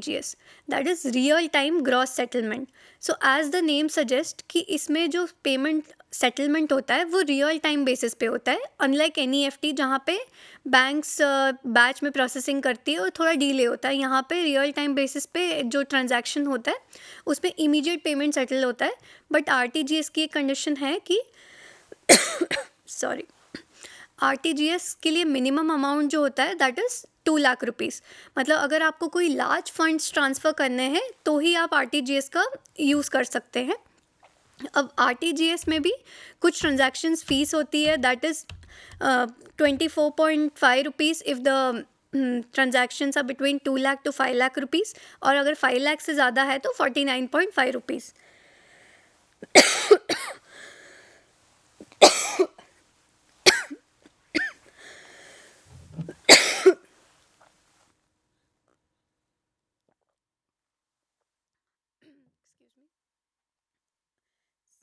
RTGS, that is real time gross settlement. So as the name suggest कि इसमें जो payment settlement होता है वो रियल टाइम बेसिस पे होता है, अनलाइक NEFT जहाँ पे बैंक्स बैच में प्रोसेसिंग करती है और थोड़ा डिले होता है. यहाँ पे रियल टाइम बेसिस पे जो ट्रांजैक्शन होता है उसमें इमीडिएट पेमेंट सेटल होता है. बट RTGS की एक कंडीशन है कि सॉरी, RTGS के लिए मिनिमम अमाउंट जो होता है दैट इज़ 2 लाख रुपीज़. मतलब अगर आपको कोई लार्ज फंड्स ट्रांसफ़र करने हैं तो ही आप RTGS का यूज़ कर सकते हैं. अब RTGS में भी कुछ ट्रांजैक्शंस फ़ीस होती है that is 24.5 rupees if the transactions are between 2 lakh to 5 lakh rupees, और अगर 5 लाख से ज़्यादा है तो 49.5 रुपीज़.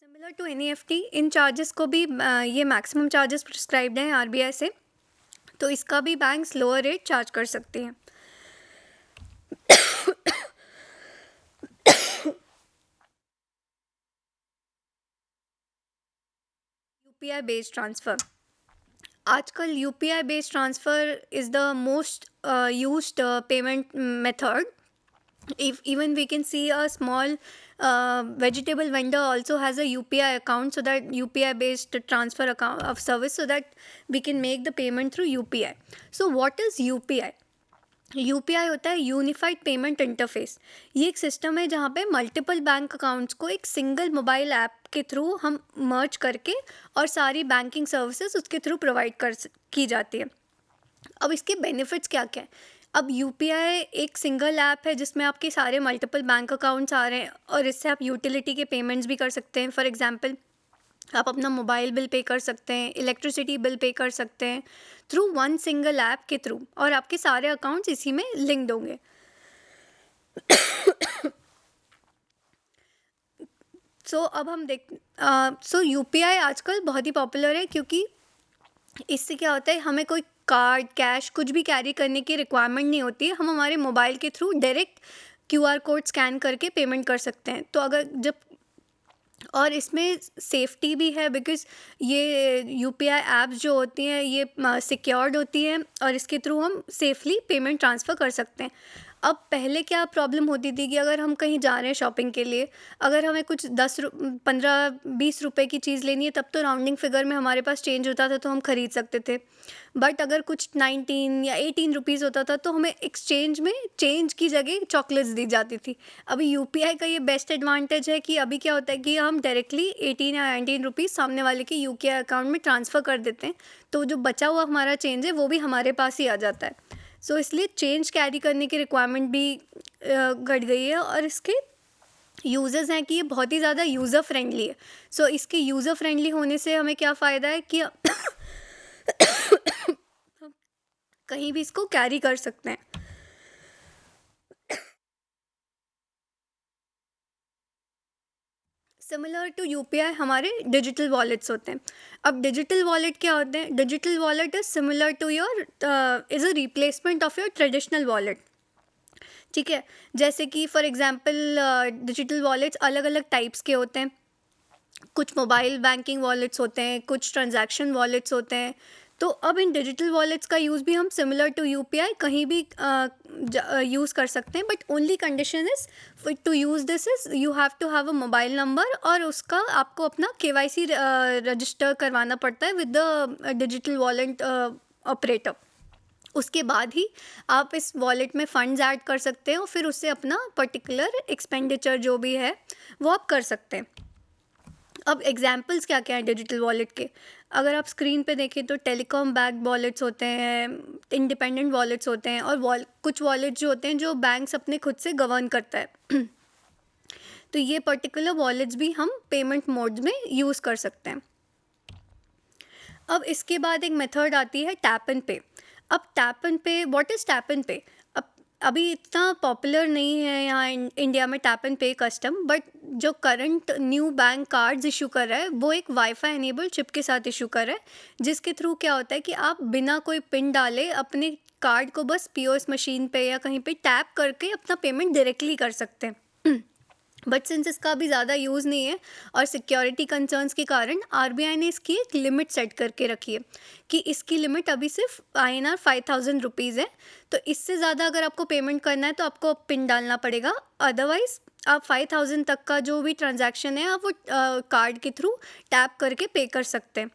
सिमिलर टू NEFT, इन चार्जेस को भी ये मैक्सिमम चार्जेस प्रिस्क्राइब्ड हैं RBI से, तो इसका भी बैंक्स लोअर रेट चार्ज कर सकते हैं. UPI based transfer. आजकल UPI based transfer is the most used payment method. If even we can see a small vegetable vendor also has a UPI account, so that UPI based transfer account of service, so that we can make the payment through UPI. So what is UPI? UPI होता है unified payment interface. ये एक system है जहाँ पे multiple bank accounts को एक single mobile app के थ्रू हम मर्ज करके और सारी बैंकिंग सर्विसेज उसके थ्रू प्रोवाइड की जाती है. अब इसके बेनिफिट्स क्या क्या हैं? अब UPI एक सिंगल ऐप है जिसमें आपके सारे मल्टीपल बैंक अकाउंट्स आ रहे हैं, और इससे आप यूटिलिटी के पेमेंट्स भी कर सकते हैं. फॉर एग्जांपल, आप अपना मोबाइल बिल पे कर सकते हैं, इलेक्ट्रिसिटी बिल पे कर सकते हैं थ्रू वन सिंगल ऐप के थ्रू, और आपके सारे अकाउंट्स इसी में लिंक्ड होंगे. अब हम UPI आजकल बहुत ही पॉपुलर है, क्योंकि इससे क्या होता है, हमें कोई कार्ड, कैश कुछ भी कैरी करने की रिक्वायरमेंट नहीं होती है. हम हमारे मोबाइल के through direct QR code scan करके पेमेंट कर सकते हैं. तो अगर जब और इसमें सेफ्टी भी है, बिकॉज़ ये UPI ऐप्स जो होती हैं ये सिक्योर्ड होती हैं, और इसके थ्रू हम सेफली पेमेंट ट्रांसफ़र कर सकते हैं. अब पहले क्या प्रॉब्लम होती थी कि अगर हम कहीं जा रहे हैं शॉपिंग के लिए, अगर हमें कुछ 15-20 रुपए की चीज़ लेनी है, तब तो राउंडिंग फिगर में हमारे पास चेंज होता था तो हम खरीद सकते थे. बट अगर कुछ 19 या 18 रुपीज़ होता था तो हमें एक्सचेंज में चेंज की जगह चॉकलेट्स दी जाती थी. अभी UPI का ये बेस्ट एडवांटेज है कि अभी क्या होता है कि हम डायरेक्टली 18 या 19 रुपीज़ सामने वाले के UPI अकाउंट में ट्रांसफ़र कर देते हैं, तो जो बचा हुआ हमारा चेंज है वो भी हमारे पास ही आ जाता है. सो इसलिए चेंज कैरी करने की रिक्वायरमेंट भी घट गई है, और इसके यूज़र्स हैं कि ये बहुत ही ज़्यादा यूज़र फ्रेंडली है. सो इसके यूज़र फ्रेंडली होने से हमें क्या फ़ायदा है कि हम कहीं भी इसको कैरी कर सकते हैं. सिमिलर टू UPI हमारे डिजिटल वॉलेट्स होते हैं. अब डिजिटल वॉलेट क्या होते हैं? Digital wallet is similar to your is a replacement of your traditional wallet. ठीक है, जैसे कि फॉर एग्जांपल डिजिटल वॉलेट्स अलग अलग टाइप्स के होते हैं. कुछ मोबाइल बैंकिंग वॉलेट्स होते हैं, कुछ ट्रांजैक्शन वॉलेट्स होते हैं. तो अब इन डिजिटल वॉलेट्स का यूज़ भी हम सिमिलर टू UPI कहीं भी यूज़ कर सकते हैं. But only condition is to use this is you have to have a mobile number, और उसका आपको अपना KYC रजिस्टर करवाना पड़ता है with the digital wallet operator. उसके बाद ही आप इस वॉलेट में फ़ंड्स ऐड कर सकते हैं, और फिर उससे अपना पर्टिकुलर एक्सपेंडिचर जो भी है वो आप कर सकते हैं. अब एग्जाम्पल्स क्या क्या हैं डिजिटल वॉलेट के? अगर आप स्क्रीन पे देखें तो टेलीकॉम बैक्ड वॉलेट्स होते हैं, इंडिपेंडेंट वॉलेट्स होते हैं, और कुछ वॉलेट्स जो होते हैं जो बैंक्स अपने खुद से गवर्न करता है. तो ये पर्टिकुलर वॉलेट्स भी हम पेमेंट मोड्स में यूज़ कर सकते हैं. अब इसके बाद एक मेथड आती है टैप एंड पे. अब टैप एंड पे, व्हाट इज़ टैप एंड पे? अब अभी इतना पॉपुलर नहीं है यहाँ इंडिया में टैप एंड पे कस्टम, बट जो current new bank cards issue कर रहा है वो एक वाईफाई एनेबल चिप के साथ इशू कर रहा है, जिसके थ्रू क्या होता है कि आप बिना कोई पिन डाले अपने कार्ड को बस पीओएस मशीन पे या कहीं पे टैप करके अपना पेमेंट डायरेक्टली कर सकते हैं। बट सिंस इसका अभी ज़्यादा यूज़ नहीं है और सिक्योरिटी कंसर्न्स के कारण आरबीआई ने इसकी एक लिमिट सेट करके रखी है कि इसकी लिमिट अभी सिर्फ INR 5,000 रुपीज़ है। तो इससे ज़्यादा अगर आपको पेमेंट करना है तो आपको पिन डालना पड़ेगा, अदरवाइज़ आप 5,000 तक का जो भी ट्रांजैक्शन है आप वो कार्ड के थ्रू टैप करके पे कर सकते हैं।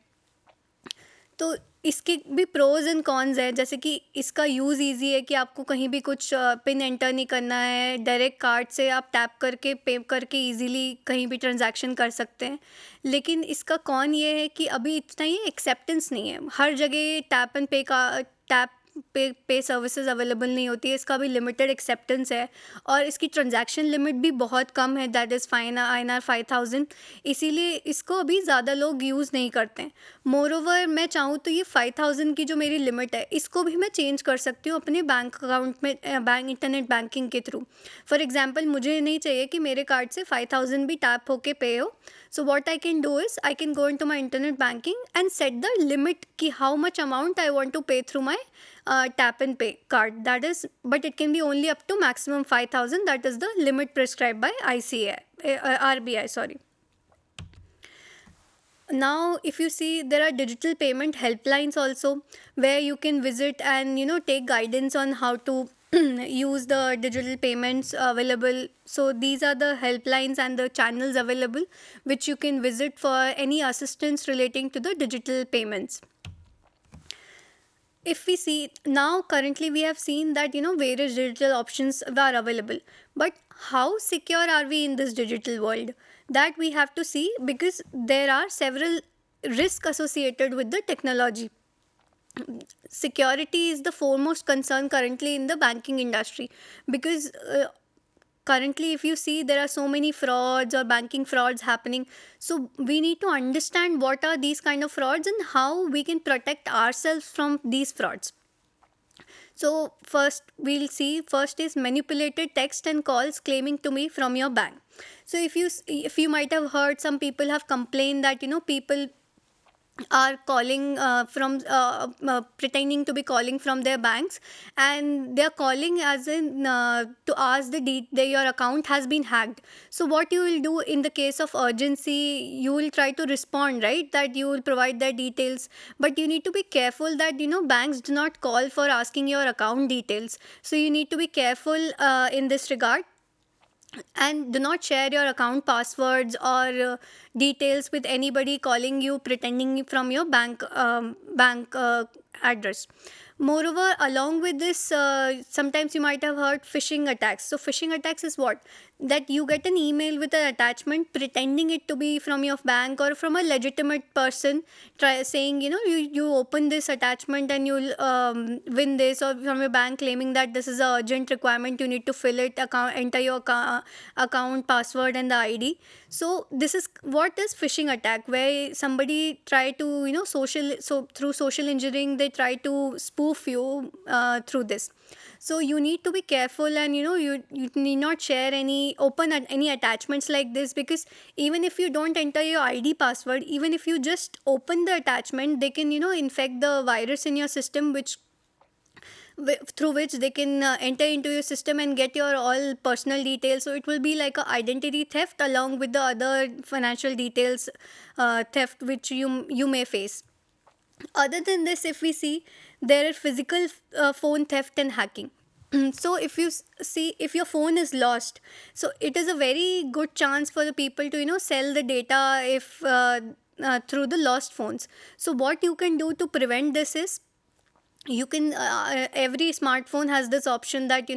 तो इसके भी प्रोज एंड कॉन्स है, जैसे कि इसका यूज़ ईजी है कि आपको कहीं भी कुछ पिन एंटर नहीं करना है, डायरेक्ट कार्ड से आप टैप करके पे करके इजीली कहीं भी ट्रांजैक्शन कर सकते हैं। लेकिन इसका कॉन ये है कि अभी इतना ही एक्सेप्टेंस नहीं है, हर जगह टैप एंड पे का टैप पे सर्विसेज अवेलेबल नहीं होती है, इसका भी लिमिटेड एक्सेप्टेंस है और इसकी ट्रांजैक्शन लिमिट भी बहुत कम है, दैट इज़ INR 5,000। इसीलिए इसको अभी ज़्यादा लोग यूज़ नहीं करते हैं। मोर ओवर मैं चाहूँ तो ये 5,000 की जो मेरी लिमिट है इसको भी मैं चेंज कर सकती हूँ अपने बैंक अकाउंट में, बैंक इंटरनेट बैंकिंग के थ्रू। फॉर एग्जांपल मुझे नहीं चाहिए कि मेरे कार्ड से 5,000 भी टैप होके पे हो, so what I can do is I can go into my internet banking and set the limit ki how much amount I want to pay through my tap and pay card, that is, but it can be only up to maximum 5,000, that is the limit prescribed by RBI, sorry. Now if you see, there are digital payment helplines also where you can visit and take guidance on how to use the digital payments available. So these are the helplines and the channels available which you can visit for any assistance relating to the digital payments. If we see now, currently we have seen that various digital options are available, but how secure are we in this digital world, that we have to see, because there are several risks associated with the technology. Security is the foremost concern currently in the banking industry, because currently if you see, there are so many frauds or banking frauds happening. So we need to understand what are these kind of frauds and how we can protect ourselves from these frauds. So first we'll see, first is manipulated text and calls claiming to me from your bank. So if you might have heard, some people have complained that people are calling from pretending to be calling from their banks, and they are calling as in to ask your account has been hacked. So what you will do in the case of urgency, you will try to respond, right, that you will provide their details, but you need to be careful that banks do not call for asking your account details. So you need to be careful in this regard, and do not share your account passwords or details with anybody calling you pretending from your bank address. Moreover, along with this, sometimes you might have heard phishing attacks. So phishing attacks is what? That you get an email with an attachment pretending it to be from your bank or from a legitimate person, saying you open this attachment and you'll win this, or from your bank claiming that this is an urgent requirement, you need to fill it, enter your account password and the ID. So this is what is phishing attack, where somebody try to through social engineering they try to spoof you through this. So you need to be careful, and you need not share any attachments like this, because even if you don't enter your ID password, even if you just open the attachment, they can infect the virus in your system, through which they can enter into your system and get your all personal details. So it will be like a identity theft along with the other financial details theft which you may face. Other than this, if we see, there are physical phone theft and hacking. So if you see, if your phone is lost, so it is a very good chance for the people to sell the data if through the lost phones. So what you can do to prevent this is, you can every smartphone has this option that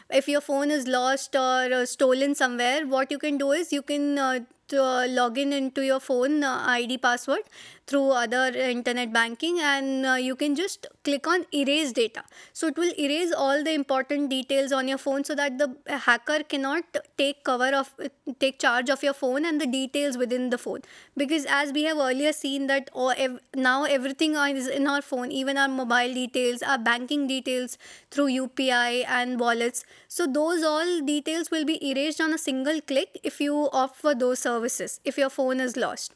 if your phone is lost or stolen somewhere, what you can do is you can log in into your phone ID password through other internet banking, and you can just click on erase data. So it will erase all the important details on your phone, so that the hacker cannot take charge of your phone and the details within the phone. Because as we have earlier seen that now everything is in our phone, even our mobile details, our banking details through UPI and wallets. So those all details will be erased on a single click if you opt for those services, if your phone is lost.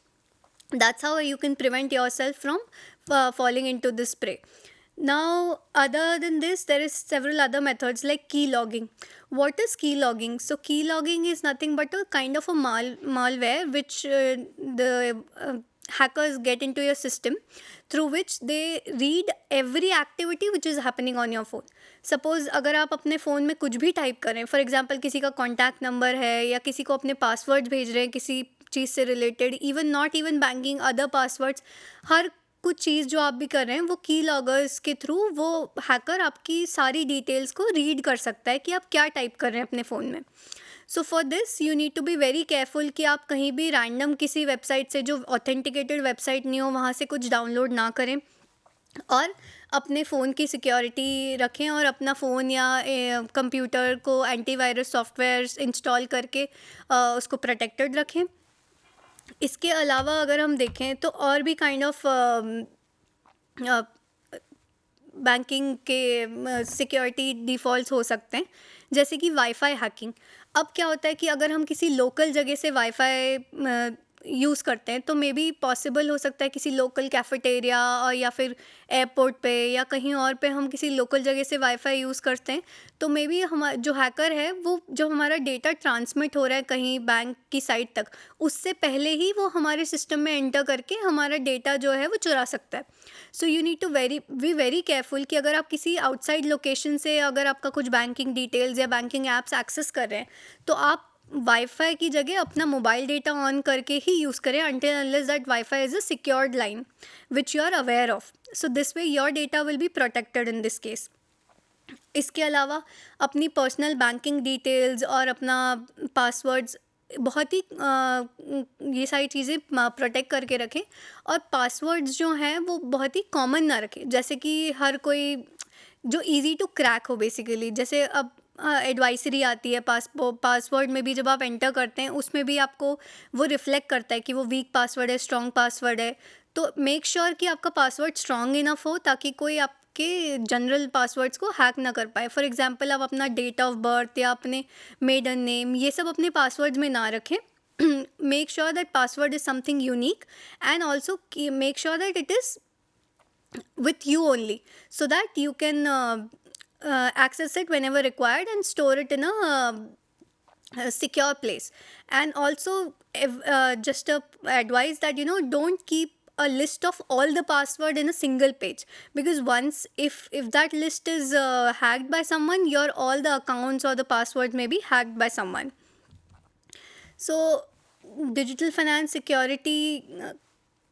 That's how you can prevent yourself from falling into this prey. Now, other than this, there is several other methods like key logging. What is key logging? So, key logging is nothing but a kind of a malware which the hackers get into your system, through which they read every activity which is happening on your phone. Suppose अगर आप अपने phone में कुछ भी type करें, for example किसी का contact number है या किसी को अपने पासवर्ड्स भेज रहे हैं किसी चीज़ से related, even not even banking, other passwords, हर कुछ चीज़ जो आप भी कर रहे हैं वो की लॉगर्स के थ्रू वो हैकर आपकी सारी डिटेल्स को रीड कर सकता है कि आप क्या टाइप कर रहे हैं अपने फ़ोन में. So for this you need to be very careful कि आप कहीं भी रैंडम किसी वेबसाइट से जो ऑथेंटिकेटेड वेबसाइट नहीं हो वहाँ से कुछ डाउनलोड ना करें, और अपने फ़ोन की सिक्योरिटी रखें और अपना फ़ोन या कंप्यूटर को एंटीवायरस सॉफ्टवेयर इंस्टॉल करके उसको प्रोटेक्टेड रखें. इसके अलावा अगर हम देखें तो और भी काइंड ऑफ बैंकिंग के सिक्योरिटी डिफ़ॉल्ट्स हो सकते हैं, जैसे कि वाईफाई हैकिंग. अब क्या होता है कि अगर हम किसी लोकल जगह से वाईफाई यूज़ करते हैं तो मे बी पॉसिबल हो सकता है किसी लोकल कैफेटेरिया और या फिर एयरपोर्ट पे या कहीं और पे हम किसी लोकल जगह से वाईफाई यूज़ करते हैं, तो मे बी हमारा जो हैकर है वो जो हमारा डेटा ट्रांसमिट हो रहा है कहीं बैंक की साइट तक, उससे पहले ही वो हमारे सिस्टम में एंटर करके हमारा डेटा जो है वो चुरा सकता है. So you need to be very careful कि अगर आप किसी आउटसाइड लोकेशन से अगर आपका कुछ बैंकिंग डिटेल्स या बैंकिंग एप्स एक्सेस कर रहे हैं तो आप वाईफाई की जगह अपना मोबाइल डेटा ऑन करके ही यूज़ करें until unless that Wi-Fi is a secured line which you are aware of. So this way your data will be protected in this case. इसके अलावा अपनी पर्सनल बैंकिंग डिटेल्स और अपना passwords बहुत ही ये सारी चीज़ें प्रोटेक्ट करके रखें, और पासवर्ड्स जो हैं वो बहुत ही कॉमन ना रखें, जैसे कि हर कोई जो इजी टू क्रैक हो बेसिकली. जैसे अब एडवाइसरी आती है पासवर्ड में भी, जब आप एंटर करते हैं उसमें भी आपको वो रिफ्लेक्ट करता है कि वो वीक पासवर्ड है, स्ट्रॉन्ग पासवर्ड है. तो मेक श्योर कि आपका पासवर्ड स्ट्रॉन्ग इनफ हो ताकि कोई आपके जनरल पासवर्ड्स को हैक ना कर पाए. फॉर एग्जांपल आप अपना डेट ऑफ बर्थ या अपने मेडन नेम ये सब अपने पासवर्ड्स में ना रखें. Make sure that password is something unique, and also make sure that it is with you only, so that you can access it whenever required and store it in a secure place. And also just a advice that don't keep a list of all the password in a single page, because once if that list is hacked by someone, your all the accounts or the passwords may be hacked by someone. So digital finance security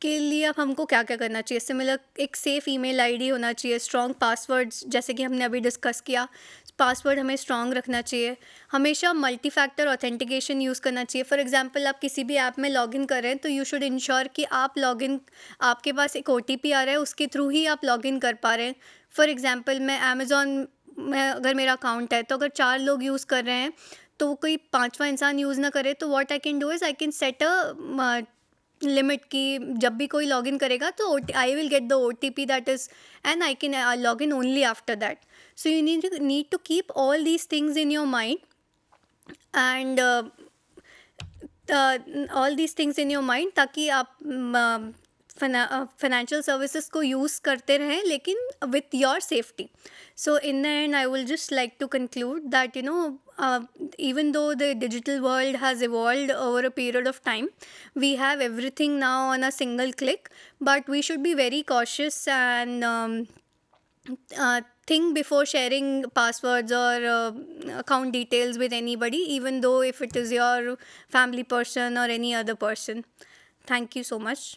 के लिए अब हमको क्या क्या करना चाहिए? Similar एक safe email ID होना चाहिए, स्ट्रॉन्ग पासवर्ड्स जैसे कि हमने अभी डिस्कस किया, पासवर्ड हमें स्ट्रॉन्ग रखना चाहिए. हमेशा मल्टी फैक्टर ऑथेंटिकेशन यूज़ करना चाहिए. फॉर एग्जांपल आप किसी भी ऐप में लॉगिन कर रहे हैं तो यू शुड इंश्योर कि आपके पास एक OTP आ रहा है, उसके थ्रू ही आप लॉगिन कर पा रहे हैं. फॉर एग्जांपल मैं अमेज़ॉन में अगर मेरा अकाउंट है तो अगर 4 लोग यूज़ कर रहे हैं तो वो कोई 5वां इंसान यूज़ ना करे, तो what I can do is I can set a limit कि जब भी कोई लॉगिन करेगा तो I will get the OTP that is, and I can log in only after that. So you need to keep all these things in your mind, and all these things in your mind ताकि आप financial services को use करते रहें लेकिन with your safety. So in the end, I will just like to conclude that even though the digital world has evolved over a period of time, we have everything now on a single click, but we should be very cautious and think before sharing passwords or account details with anybody, even though if it is your family person or any other person. Thank you so much.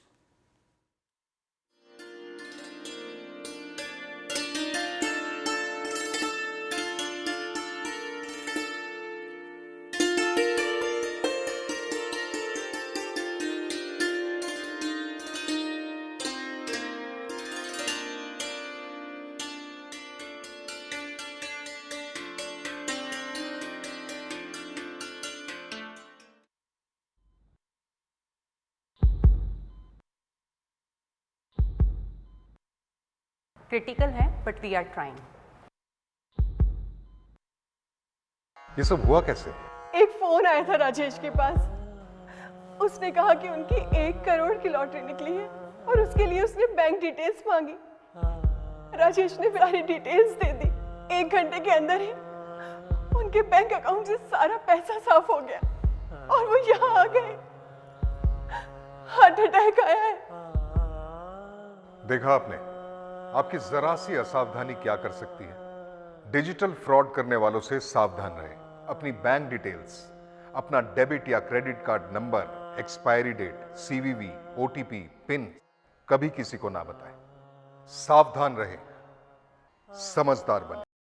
Critical है but we are trying. ये सब हुआ कैसे? एक phone आया था राजेश के पास. उसने कहा कि उनकी 1 करोड़ की लॉटरी निकली है और उसके लिए उसने बैंक डिटेल्स मांगी. राजेश ने सारी डिटेल्स दे दी। 1 घंटे के अंदर ही उनके बैंक अकाउंट से सारा पैसा साफ हो गया और वो यहाँ आ गए। हार्ट अटैक आया है। देखा आपने, आपकी जरा सी असावधानी क्या कर सकती है। डिजिटल फ्रॉड करने वालों से सावधान रहें। अपनी बैंक डिटेल्स, अपना डेबिट या credit card number, expiry date, CVV, OTP, PIN कभी किसी को ना बताएं। सावधान रहें, समझदार बने।